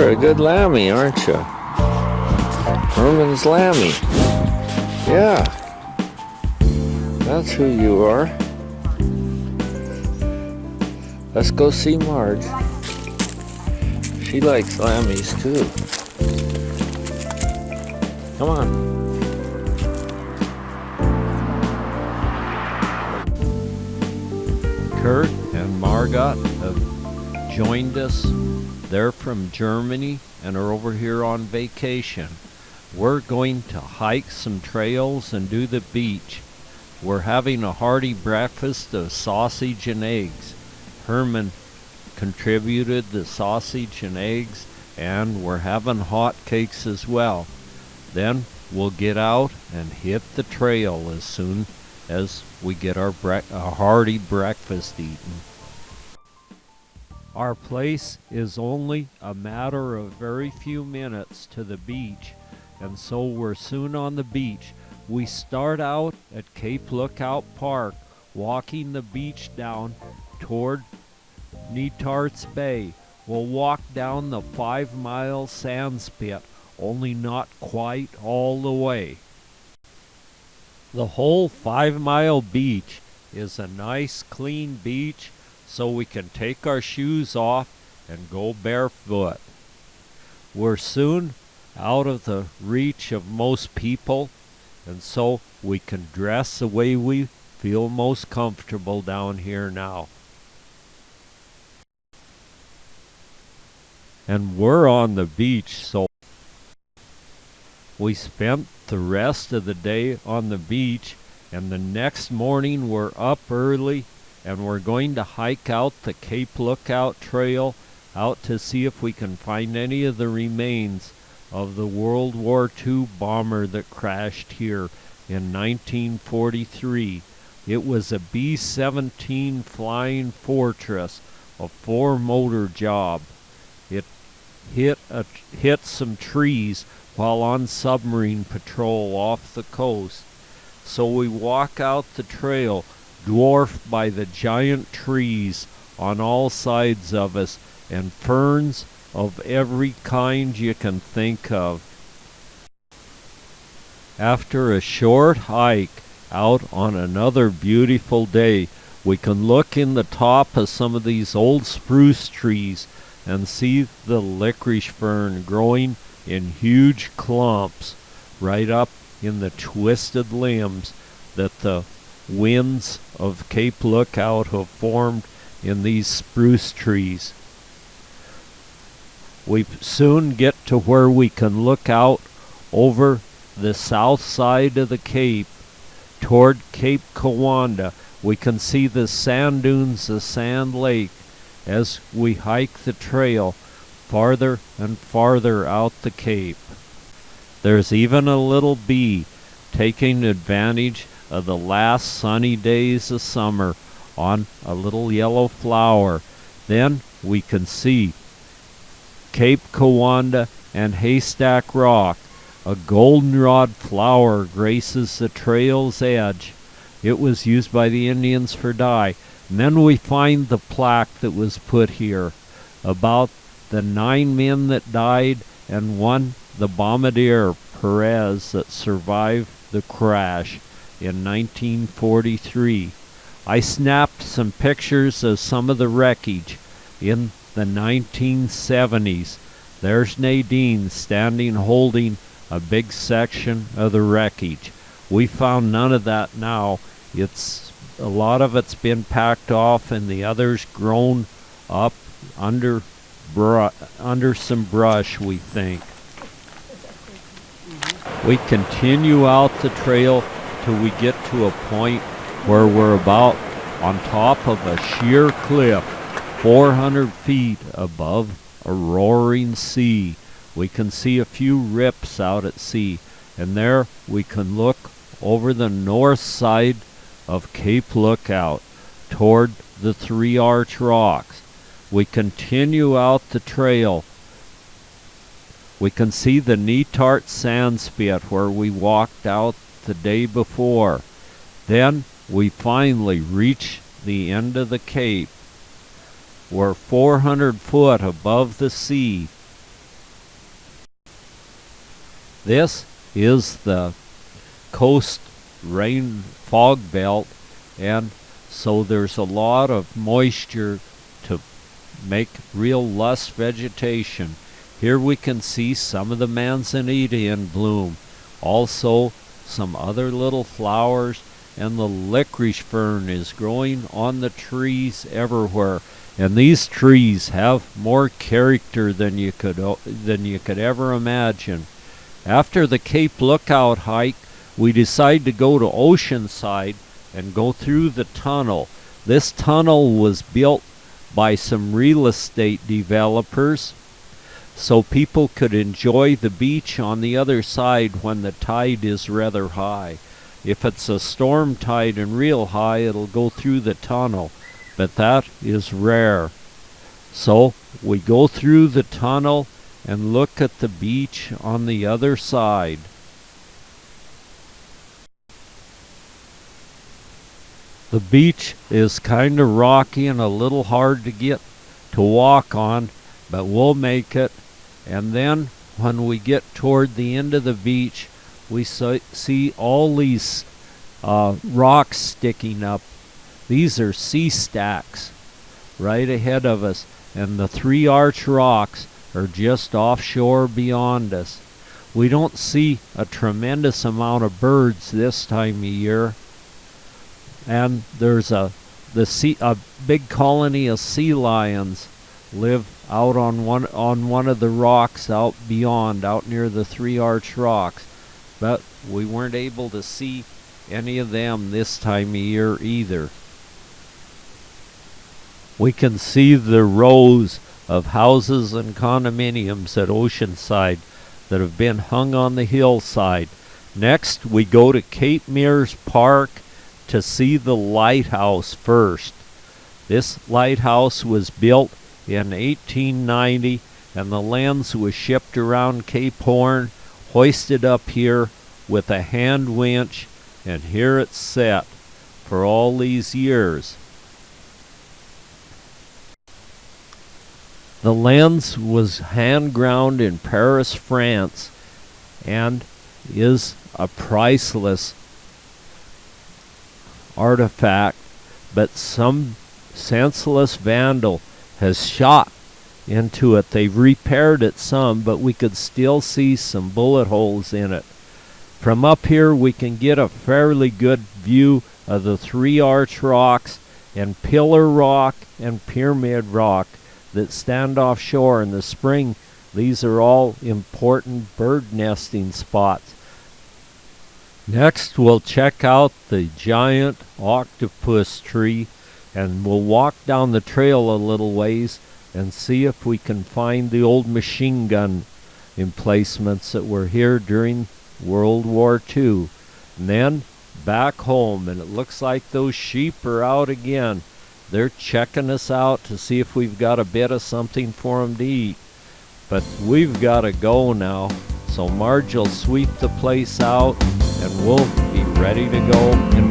You're a good Lammy, aren't you? Herman's Lammy. Yeah. That's who you are. Let's go see Marge. She likes Lammies too. Come on. Kurt and Margot have joined us. They're from Germany and are over here on vacation. We're going to hike some trails and do the beach. We're having a hearty breakfast of sausage and eggs. Herman contributed the sausage and eggs, and we're having hot cakes as well. Then we'll get out and hit the trail as soon as we get our hearty breakfast eaten. Our place is only a matter of very few minutes to the beach, and so we're soon on the beach. We start out at Cape Lookout Park, walking the beach down toward Netarts Bay. We'll walk down the 5-mile sand spit, only not quite all the way. The whole 5-mile beach is a nice clean beach, so we can take our shoes off and go barefoot. We're soon out of the reach of most people, and so we can dress the way we feel most comfortable down here now. And we're on the beach, so we spent the rest of the day on the beach, and the next morning we're up early and we're going to hike out the Cape Lookout Trail out to see if we can find any of the remains of the World War II bomber that crashed here in 1943. It was a B-17 Flying Fortress, a 4-motor job. It hit some trees while on submarine patrol off the coast. So we walk out the trail, dwarfed by the giant trees on all sides of us and ferns of every kind you can think of. After a short hike out on another beautiful day, we can look in the top of some of these old spruce trees and see the licorice fern growing in huge clumps right up in the twisted limbs that the winds of Cape Lookout have formed in these spruce trees. We soon get to where we can look out over the south side of the cape toward Cape Kiwanda. We can see the sand dunes of Sand Lake as we hike the trail farther and farther out the cape. There's even a little bee taking advantage of the last sunny days of summer on a little yellow flower. Then we can see Cape Kiwanda and Haystack Rock. A goldenrod flower graces the trail's edge. It was used by the Indians for dye. And then we find the plaque that was put here about the 9 men that died and one, the bombardier Perez, that survived the crash in 1943. I snapped some pictures of some of the wreckage in the 1970s. There's Nadine standing holding a big section of the wreckage. We found none of that now. A lot of it's been packed off and the others grown up under some brush, we think. We continue out the trail till we get to a point where we're about on top of a sheer cliff, 400 feet above a roaring sea. We can see a few rips out at sea, and there we can look over the north side of Cape Lookout toward the Three Arch Rocks. We continue out the trail. We can see the Netarts sand spit where we walked out the day before. Then we finally reach the end of the cape. We're 400 foot above the sea. This is the coast rain fog belt, and so there's a lot of moisture to make real lush vegetation. Here we can see some of the manzanita in bloom, also some other little flowers, and the licorice fern is growing on the trees everywhere. And these trees have more character than you could ever imagine. After the Cape Lookout hike, we decided to go to Oceanside and go through the tunnel. This tunnel was built by some real estate developers so people could enjoy the beach on the other side when the tide is rather high. If it's a storm tide and real high, it'll go through the tunnel, but that is rare. So we go through the tunnel and look at the beach on the other side. The beach is kind of rocky and a little hard to walk on, but we'll make it. And then when we get toward the end of the beach, we see all these rocks sticking up. These are sea stacks right ahead of us, and the Three Arch Rocks are just offshore beyond us. We don't see a tremendous amount of birds this time of year, and there's a big colony of sea lions live out on one of the rocks out near the Three Arch Rocks, but we weren't able to see any of them this time of year either. We can see the rows of houses and condominiums at Oceanside that have been hung on the hillside. Next, we go to Cape Meares Park to see the lighthouse first. This lighthouse was built in 1890, and the lens was shipped around Cape Horn, hoisted up here with a hand winch, and here it's set for all these years. The lens was hand ground in Paris, France, and is a priceless artifact, but some senseless vandal has shot into it. They've repaired it some, but we could still see some bullet holes in it. From up here we can get a fairly good view of the Three Arch Rocks and Pillar Rock and Pyramid Rock that stand offshore in the spring. These are all important bird nesting spots. Next we'll check out the giant octopus tree, and we'll walk down the trail a little ways and see if we can find the old machine gun emplacements that were here during World War II. And then back home, and it looks like those sheep are out again. They're checking us out to see if we've got a bit of something for them to eat. But we've got to go now, so Marge will sweep the place out and we'll be ready to go in